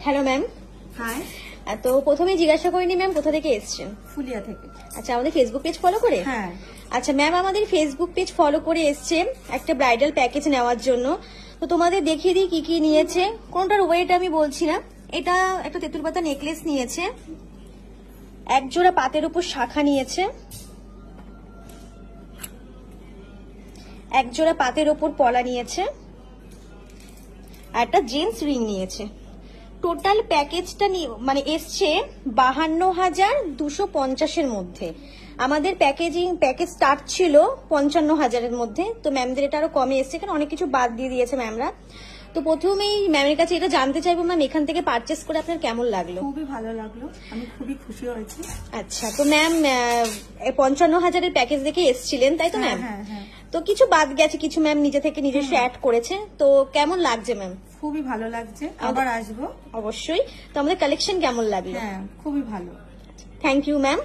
Hello ma'am. High. তো প্রথমে জিজ্ঞাসা করিনি ম্যাম কোথা থেকে এসেছেন? ফুলিয়া থেকে। আচ্ছা, আমাদের ফেসবুক পেজ ফলো করে? হ্যাঁ। আচ্ছা ম্যাম, আমাদের ফেসবুক পেজ ফলো করে এসছে একটা ব্রাইডাল প্যাকেজ নেওয়ার জন্য। তো তোমাদের দেখিয়ে দিই কি কি নিয়েছে। কোনটার ওয়েট আমি বলছি না। এটা একটা তেঁতুল পাতা নেকলেস নিয়েছে, এক জোড়া পাতের উপর শাখা নিয়েছে, এক জোড়া পাতের ওপর পলা নিয়েছে, আর একটা জেন্টস রিং নিয়েছে। টোটাল প্যাকেজটা মানে এসছে 52,250-এর মধ্যে। আমাদের প্যাকেজ স্টার্ট ছিল 55,000-এর মধ্যে। তো ম্যামদের এটা আরো কমে এসছে, কারণ অনেক কিছু বাদ দিয়ে দিয়েছে ম্যামরা। তো প্রথমেই ম্যামের কাছে এটা জানতে চাইবো ম্যাম, এখান থেকে পারচেস করে আপনার কেমন লাগলো? খুবই ভালো লাগলো, আমি খুবই খুশি হয়েছি। আচ্ছা, তো ম্যাম 55,000-এর প্যাকেজ দেখে এসছিলেন তাই তো ম্যাম? হ্যাঁ হ্যাঁ। তো কিছু বাদ গেছে, কিছু ম্যাম নিজে থেকে নিজস্ব অ্যাড করেছে। তো কেমন লাগছে ম্যাম? খুবই ভালো লাগছে, আবার আসবো অবশ্যই। তো আমাদের কালেকশন কেমন লাগলো? হ্যাঁ, খুবই ভালো। Thank you ma'am.